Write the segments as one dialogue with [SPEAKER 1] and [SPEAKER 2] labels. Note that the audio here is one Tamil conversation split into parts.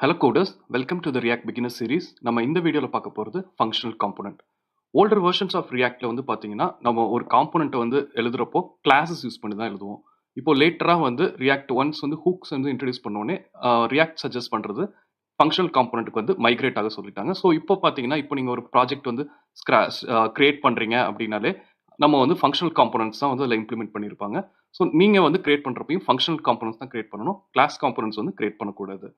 [SPEAKER 1] Hello coders, welcome to the React Beginner series. நம்ம இந்த வீடியோல பார்க்க போறது functional component. Older versions of Reactல வந்து பாத்தீங்கன்னா நம்ம ஒரு காம்போனன்ட் வந்து எழுதுறப்போ classes யூஸ் பண்ணி தான் எழுதுவோம். இப்போ லேட்டரா வந்து React once வந்து hooks வந்து இன்ட்ரோடியூஸ் பண்ணோனே React சஜஸ்ட் பண்றது functional componentக்கு வந்து மைக்ரேட் ஆக சொல்லிட்டாங்க. ஸோ இப்போ பாத்தீங்கன்னா இப்போ நீங்க ஒரு ப்ராஜெக்ட் வந்து கிரியேட் பண்றீங்க அப்படின்னாலே நம்ம வந்து ஃபங்க்ஷனல் காம்போனன்ட்ஸ் தான் வந்து அதில் இம்ப்ளிமெண்ட் பண்ணியிருப்பாங்க. ஸோ நீங்க வந்து கிரியேட் பண்றப்பையும் ஃபங்க்ஷனல் காம்போனன்ட்ஸ் தான் கிரியேட் பண்ணணும். கிளாஸ் காம்போனன்ட்ஸ் வந்து கிரியேட் பண்ணக்கூடாது.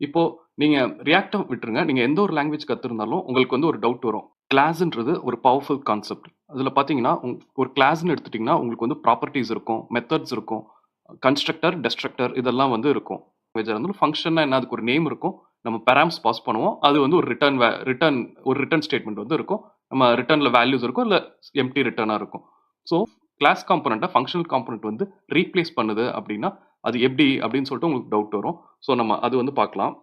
[SPEAKER 1] இப்போ நீங்க ரியாக்ட விட்டுருங்க. நீங்க எந்த ஒரு லாங்குவேஜ் கத்திருந்தாலும் உங்களுக்கு வந்து ஒரு டவுட் வரும். கிளாஸ்ன்றது ஒரு பவர்ஃபுல் கான்செப்ட். அதுல பாத்தீங்கன்னா ஒரு கிளாஸ்ன்னு எடுத்துட்டீங்கன்னா உங்களுக்கு வந்து ப்ராப்பர்ட்டிஸ் இருக்கும், மெத்தட்ஸ் இருக்கும், கன்ஸ்ட்ரக்டர், டெஸ்ட்ரக்டர் இதெல்லாம் வந்து இருக்கும். ஃபங்க்ஷன்னா என்ன, அதுக்கு ஒரு நேம் இருக்கும். நம்ம பெராம்ஸ் பாஸ் பண்ணுவோம். அது வந்து ஒரு ரிட்டர்ன் ஸ்டேட்மெண்ட் வந்து இருக்கும். நம்ம ரிட்டர்ன்ல வேல்யூஸ் இருக்கும், இல்ல எம்டி ரிட்டர்னா இருக்கும். ஸோ கிளாஸ் காம்போனண்ட்டை ஃபங்க்ஷனல் காம்போனண்ட் வந்து ரீப்ளேஸ் பண்ணுது அப்படின்னா அது எப்படி அப்படின்னு சொல்லிட்டு உங்களுக்கு டவுட் வரும். ஸோ நம்ம அது வந்து பார்க்கலாம்.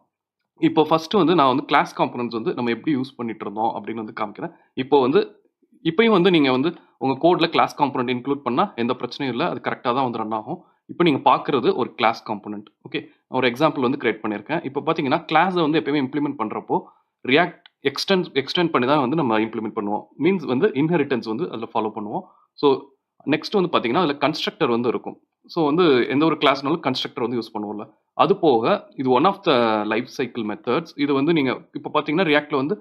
[SPEAKER 1] இப்போ ஃபர்ஸ்ட் வந்து நான் வந்து கிளாஸ் காம்போனன்ட்ஸ் வந்து நம்ம எப்படி யூஸ் பண்ணிட்டு இருந்தோம் அப்படின்னு வந்து காமிக்கிறேன். இப்பயும் வந்து நீங்க வந்து உங்க கோட்ல கிளாஸ் காம்போனன்ட் இன்க்ளூட் பண்ணா எந்த பிரச்சனையும் இல்லை, அது கரெக்டாக தான் வந்து ரன் ஆகும். இப்போ நீங்க பார்க்கறது ஒரு கிளாஸ் காம்போனன்ட். ஓகே, ஒரு எக்ஸாம்பிள் வந்து கிரியேட் பண்ணியிருக்கேன். இப்போ பார்த்தீங்கன்னா கிளாஸை வந்து எப்பயுமே இம்ப்ளிமெண்ட் பண்றப்போ ரியாக்ட் எக்ஸ்டெண்ட் பண்ணி தான் வந்து நம்ம இம்ப்ளிமெண்ட் பண்ணுவோம். மீன்ஸ் வந்து இன்ஹெரிட்டன்ஸ் வந்து அதில் ஃபாலோ பண்ணுவோம். ஸோ நெக்ஸ்ட் வந்து பார்த்தீங்கன்னா அதில் கன்ஸ்ட்ரக்டர் வந்து இருக்கும். ஸோ வந்து எந்த ஒரு கிளாஸ்னாலும் கன்ஸ்ட்ரக்டர் வந்து யூஸ் பண்ணுவோம்ல. அது போக இது one of the life cycle methods. இது வந்து நீங்க இப்போ பார்த்தீங்கன்னா ரியாக்ட்ல வந்து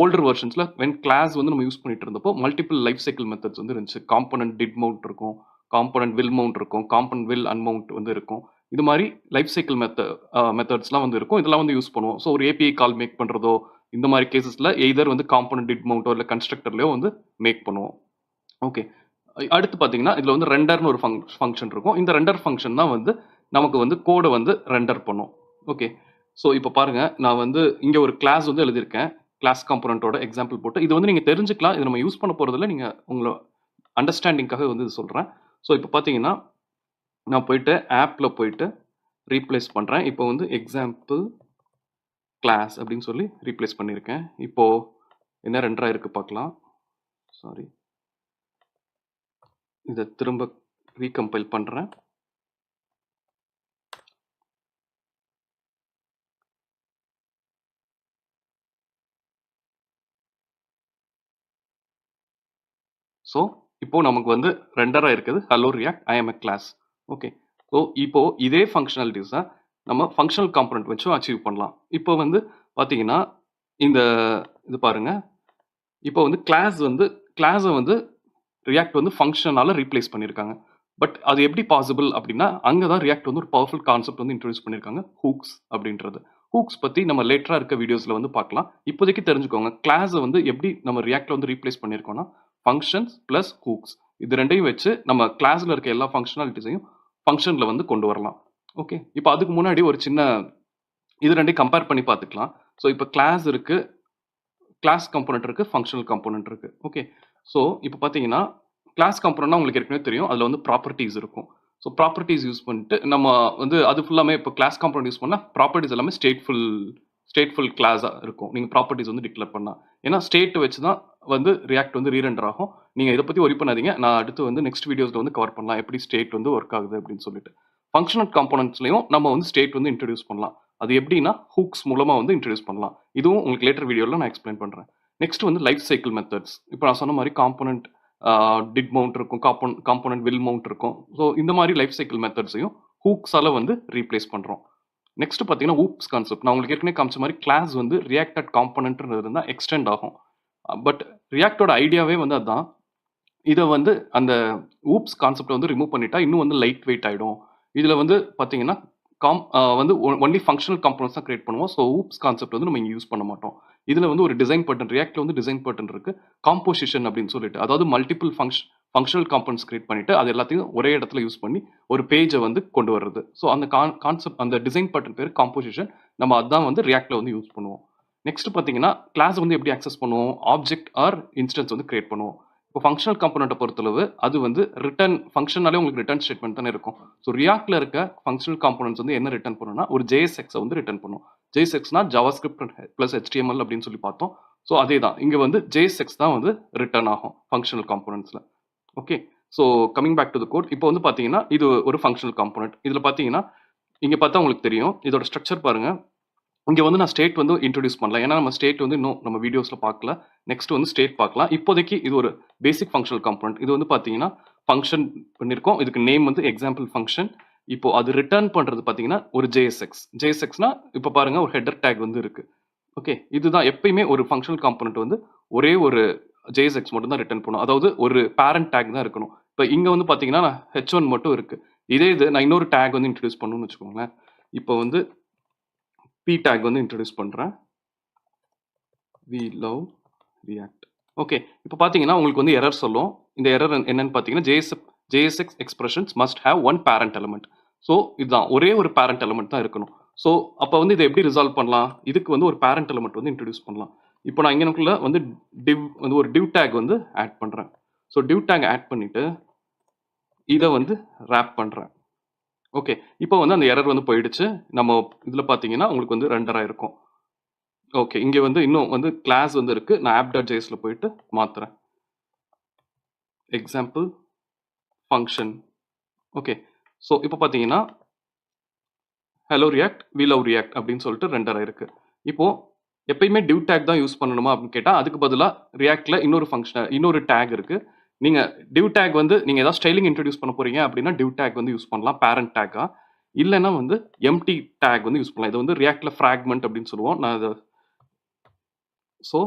[SPEAKER 1] ஓல்டர் வெர்ஷன்ஸ்ல வென் கிளாஸ் வந்து நம்ம யூஸ் பண்ணிட்டு இருந்தப்போ மல்டிபிள் லைஃப் சைக்கிள் மெத்தட்ஸ் வந்து இருந்துச்சு. காம்போனன்ட் டிட் மவுண்ட் இருக்கும், காம்போனன்ட் வில் மவுண்ட் இருக்கும், காம்போனன்ட் வில் அன்மவுண்ட் வந்து இருக்கும். இது மாதிரி லைஃப் சைக்கிள் மெத்தட்ஸ்லாம் வந்து இருக்கும். இதெல்லாம் வந்து யூஸ் பண்ணுவோம். ஸோ ஒரு ஏபிஐ கால் மேக் பண்றதோ இந்த மாதிரி கேசஸ்ல எய்தர் வந்து காம்போனன்ட் டிட் மவுண்டோ இல்லை கன்ஸ்ட்ரக்டர்லயோ வந்து மேக் பண்ணுவோம். ஓகே, அடுத்து பார்த்தீங்கன்னா இதில் வந்து ரெண்டர்னு ஒரு ஃபங்க்ஷன் இருக்கும். இந்த ரெண்டர் ஃபங்க்ஷன் தான் வந்து நமக்கு வந்து கோடை வந்து ரெண்டர் பண்ணும். ஓகே, ஸோ இப்போ பாருங்க, நான் வந்து இங்கே ஒரு கிளாஸ் வந்து எழுதியிருக்கேன். கிளாஸ் காம்போனன்ட்டோட எக்ஸாம்பிள் போட்டு இது வந்து நீங்கள் தெரிஞ்சுக்கலாம். இது நம்ம யூஸ் பண்ண போகிறதில்ல, நீங்கள் உங்களை அண்டர்ஸ்டாண்டிங்காக வந்து இது சொல்கிறேன். ஸோ இப்போ பார்த்தீங்கன்னா நான் போயிட்டு ஆப்பில் போயிட்டு ரீப்ளேஸ் பண்ணுறேன். இப்போ வந்து எக்ஸாம்பிள் கிளாஸ் அப்படின்னு சொல்லி ரீப்ளேஸ் பண்ணியிருக்கேன். இப்போது என்ன ரெண்டராக இருக்குது பார்க்கலாம். சாரி, இதை திரும்ப ரீகம்பைல் பண்ணுறேன். ஸோ இப்போ நமக்கு வந்து ரெண்டராக இருக்குது hello react I am a class. Okay, so இப்போ இதே ஃபங்க்ஷனாலிட்டிஸை நம்ம ஃபங்க்ஷனல் காம்போனன்ட் வச்சும் அச்சீவ் பண்ணலாம். இப்போ வந்து பார்த்தீங்கன்னா இது பாருங்க, இப்போ வந்து கிளாஸை வந்து ரியாக்ட் வந்து ஃபங்க்ஷனால ரீப்ளேஸ் பண்ணியிருக்காங்க. பட் அது எப்படி பாசிபிள் அப்படின்னா அங்கே தான் ரியாக்ட் வந்து ஒரு பவர்ஃபுல் கான்செப்ட் வந்து இன்ட்ரடியூஸ் பண்ணியிருக்காங்க, ஹூக்ஸ் அப்படின்றது. ஹூக்ஸ் பற்றி நம்ம லேட்டராக இருக்க வீடியோஸில் வந்து பார்க்கலாம். இப்போதைக்கு தெரிஞ்சுக்கோங்க கிளாஸை வந்து எப்படி நம்ம ரியாக்டில் வந்து ரீப்ளேஸ் பண்ணியிருக்கோம்னா ஃபங்க்ஷன்ஸ் ப்ளஸ் ஹூக்ஸ் இது ரெண்டையும் வச்சு நம்ம கிளாஸில் இருக்க எல்லா ஃபங்க்ஷனாலிட்டிஸையும் ஃபங்க்ஷனில் வந்து கொண்டு வரலாம். ஓகே, இப்போ அதுக்கு முன்னாடி ஒரு சின்ன இது ரெண்டையும் கம்பேர் பண்ணி பார்த்துக்கலாம். ஸோ இப்போ கிளாஸ் இருக்கு, கிளாஸ் காம்போனன்ட் இருக்கு, ஃபங்க்ஷனல் காம்போனன்ட் இருக்கு. ஓகே, ஸோ இப்போ பார்த்தீங்கன்னா கிளாஸ் காம்போனன்ட்னா உங்களுக்கு ஏற்கனவே தெரியும், அதில் வந்து ப்ராப்பர்ட்டிஸ் இருக்கும். ஸோ ப்ராப்பர்ட்டிஸ் யூஸ் பண்ணிட்டு நம்ம வந்து அது ஃபுல்லாமே இப்போ கிளாஸ் காம்போனன்ட் யூஸ் பண்ணால் ப்ராப்பர்ட்டிஸ் எல்லாமே ஸ்டேட்ஃபுல் கிளாஸாக இருக்கும். நீங்கள் ப்ராப்பர்ட்டிஸ் வந்து டிக்ளேர் பண்ணால், ஏன்னா ஸ்டேட் வச்சு தான் வந்து ரியாக்ட் வந்து ரீரெண்டர் ஆகும். நீங்கள் இதை பற்றி ஒரி பண்ணாதீங்க, நான் அடுத்து வந்து நெக்ஸ்ட் வீடியோஸில் வந்து கவர் பண்ணலாம் எப்படி ஸ்டேட் வந்து ஒர்க் ஆகுது அப்படின்னு சொல்லிட்டு. ஃபங்க்ஷனல் காம்போனன்ட்ஸ்லையும் நம்ம வந்து ஸ்டேட் வந்து இன்ட்ரடியூஸ் பண்ணலாம். அது எப்படின்னா ஹூக்ஸ் மூலமாக வந்து இன்ட்ரடியூஸ் பண்ணலாம். இதுவும் உங்களுக்கு லேட்டர் வீடியோவில் நான் எக்ஸ்பிளைன் பண்ணுறேன். நெக்ஸ்ட் வந்து லைஃப் சைக்கிள் மெத்தட்ஸ். இப்போ நான் சொன்ன மாதிரி காம்போனன்ட் டிட் மவுண்ட் இருக்கும், காம்போனன்ட் வில் மவுண்ட் இருக்கும். ஸோ இந்த மாதிரி லைஃப் சைக்கிள் மெத்தட்ஸையும் ஹூக்ஸால வந்து ரீப்ளேஸ் பண்ணுறோம். நெக்ஸ்ட் பார்த்தீங்கன்னா ஊப்ஸ் கான்செப்ட். நான் உங்களுக்கு ஏற்கனவே காமிச்ச மாதிரி கிளாஸ் வந்து ரியாக்டட் காம்போனன்ட்ன்றது தான் எக்ஸ்டெண்ட் ஆகும். பட் ரியாக்டோட ஐடியாவே வந்து அதுதான். இதை வந்து அந்த ஊப்ஸ் கான்செப்டை வந்து ரிமூவ் பண்ணிட்டா இன்னும் வந்து லைட் வெயிட் ஆகிடும். இதில் வந்து பார்த்தீங்கன்னா வந்து ஒன்லி ஃபங்க்ஷனல் காம்போனன்ட்ஸ் தான் கிரியேட் பண்ணுவோம். ஸோ ஊப்ஸ் கான்செப்ட் வந்து நம்ம இங்கே யூஸ் பண்ண மாட்டோம். இதில் வந்து ஒரு டிசைன் பட்டன், ரியாக்டில் வந்து டிசைன் பட்டன் இருக்கு, காம்போசிஷன் அப்படின்னு சொல்லிட்டு, அதாவது மல்டிபிள் ஃபங்க்ஷனல் காம்போனன்ட்ஸ் கிரியேட் பண்ணிட்டு அது எல்லாத்தையும் ஒரே இடத்துல யூஸ் பண்ணி ஒரு பேஜை வந்து கொண்டு வர்றது. ஸோ அந்த கான்செப்ட், அந்த டிசைன் பட்டன் பேர் காம்போசிஷன். நம்ம அதுதான் வந்து ரியாக்டில் வந்து யூஸ் பண்ணுவோம். நெக்ஸ்ட் பார்த்தீங்கன்னா கிளாஸ் வந்து எப்படி ஆக்சஸ் பண்ணுவோம், ஆப்ஜெக்ட் ஆர் இன்ஸ்டன்ஸ் வந்து கிரியேட் பண்ணுவோம். இப்போ ஃபங்க்ஷனல் காம்போனன்ட்டை பொறுத்தளவு அது வந்து ரிட்டர்ன் ஃபங்க்ஷனாலே உங்களுக்கு ரிட்டர்ன் ஸ்டேட்மெண்ட் தானே இருக்கும். ஸோ ரியாக்டில் இருக்க ஃபங்க்ஷனல் காம்போனன்ட்ஸ் வந்து என்ன ரிட்டர்ன் பண்ணுன்னா ஒரு JSX வந்து ரிட்டர்ன் பண்ணும். JSXனா ஜாவாஸ்கிரிப்ட் ப்ளஸ் HTML அப்படின்னு சொல்லி பார்த்தோம். ஸோ அதே தான் இங்கே வந்து JSX தான் வந்து ரிட்டர்ன் ஆகும் ஃபங்க்ஷனல் காம்போனன்ட்ஸில். Okay, so coming back to the code. இப்போ வந்து பார்த்தீங்கன்னா இது ஒரு ஃபங்க்ஷனல் காம்போனன்ட். இதில் பார்த்தீங்கன்னா இங்கே பார்த்தா உங்களுக்கு தெரியும், இதோட ஸ்ட்ரக்சர் பாருங்க. இங்க வந்து நான் ஸ்டேட் வந்து இன்ட்ரோடியூஸ் பண்ணல. ஏன்னா நம்ம ஸ்டேட் வந்து இன்னும் நம்ம வீடியோஸ்ல பார்க்கல. நெக்ஸ்ட் வந்து ஸ்டேட் பார்க்கலாம். இப்போதைக்கு இது ஒரு பேசிக் ஃபங்ஷனல் காம்போனன்ட். இது வந்து பார்த்தீங்கன்னா, ஃபங்ஷன் பண்ணியிருக்கோம். இதுக்கு நேம் வந்து எக்ஸாம்பிள் ஃபங்ஷன். இப்போ அது ரிட்டர்ன் பண்றது பார்த்தீங்கன்னா, ஒரு JSX. JSXனா இப்போ பாருங்க ஒரு ஹெடர் டேக் வந்து இருக்கு. ஓகே. இதுதான் எப்பயுமே ஒரு ஃபங்ஷனல் காம்போனன்ட் வந்து ஒரே ஒரு JSX மட்டும் தான் ரிட்டர்ன் பண்ணும். அதாவது ஒரு பேரண்ட் டேக் தான் இருக்கணும். இப்போ இங்க வந்து பார்த்தீங்கன்னா, H1 மட்டும் இருக்கு. இதே இது நான் இன்னொரு டேக் வந்து இன்ட்ரோடியூஸ் பண்ணணும்னு வச்சுக்கோங்களேன். இப்போ வந்து P டேக் வந்து இன்ட்ரோடியூஸ் பண்றேன். We love React. ஓகே. இப்போ பார்த்தீங்கன்னா, உங்களுக்கு வந்து எரர் சொல்லும். இந்த எரர் என்னன்னு பார்த்தீங்கன்னா, JSX expressions must have one parent element. So இதுதான் ஒரே ஒரு பேரண்ட் எலிமெண்ட் தான் இருக்கணும். ஸோ அப்போ வந்து இதை எப்படி ரிசால்வ் பண்ணலாம்? இதுக்கு வந்து ஒரு பேரண்ட் எலிமெண்ட் வந்து இன்ட்ரடியூஸ் பண்ணலாம். இப்போ நான் இங்கனக்குள்ள வந்து div வந்து ஒரு div tag வந்து ஆட் பண்றேன். ஸோ div tag ஆட் பண்ணிட்டு இதை வந்து wrap பண்றேன். ஓகே. இப்போ வந்து அந்த எரர் வந்து போயிடுச்சு. நம்ம இதுல பார்த்தீங்கன்னா, உங்களுக்கு வந்து ரெண்டர் ஆயிருக்கும். ஓகே. இங்க வந்து இன்னும் வந்து கிளாஸ் வந்து இருக்கு. நான் app.jsல போயிட்டு மாத்துறேன். Example function. ஓகே. ஸோ இப்போ பார்த்தீங்கன்னா, hello React, we love React அப்படின்னு சொல்லிட்டு ரெண்டர் ஆயிருக்கு. இப்போ எப்பயுமே div tag தான் யூஸ் பண்ணணுமா அப்படின்னு கேட்டா, அதுக்கு பதிலா ரியாக்ட்ல இன்னொரு டேக் இருக்கு. நீங்க div tag வந்து நீங்க ஏதாவது ஸ்டைலிங் இன்ட்ரோடியூஸ் பண்ண போறீங்க அப்படின்னா div tag வந்து யூஸ் பண்ணலாம் பேரண்ட் டேக்கா. இல்லைன்னா வந்து எம்டி டேக் வந்து யூஸ் பண்ணலாம். இது வந்து ரியாக்ட்ல ஃப்ராக்மெண்ட் அப்படின்னு சொல்லுவோம். நான் இதை ஸோ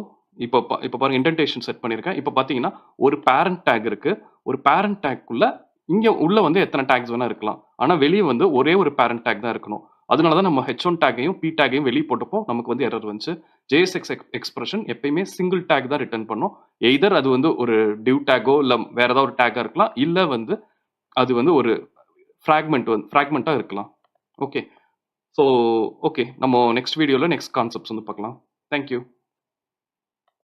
[SPEAKER 1] இப்போ பாருங்க இன்டென்டேஷன் செட் பண்ணியிருக்கேன். இப்போ பார்த்தீங்கன்னா ஒரு பேரண்ட் டேக் இருக்கு. ஒரு பேரண்ட் டேக்குள்ள இங்க உள்ள வந்து எத்தனை டேக்ஸ் வேணா இருக்கலாம். ஆனா வெளியே வந்து ஒரே ஒரு பேரண்ட் டேக் தான் இருக்கணும். அதனால தான் நம்ம H1 டேக்கையும் P டேக்கையும் வெளியே போட்டப்போ நமக்கு வந்து எரர் வந்துச்சு. JSX எக்ஸ்பிரஷன் எப்பயுமே சிங்கிள் டேக் தான் ரிட்டர்ன் பண்ணும். எய்தர் அது வந்து ஒரு div டேக்கோ இல்ல வேற ஏதாவது ஒரு டேக்கா இருக்கலாம். இல்ல வந்து அது வந்து ஒரு ஃப்ராக்மெண்ட்டா இருக்கலாம். ஓகே. So okay. நம்ம நெக்ஸ்ட் வீடியோல நெக்ஸ்ட் கான்செப்ட்ஸ் வந்து பார்க்கலாம். Thank you.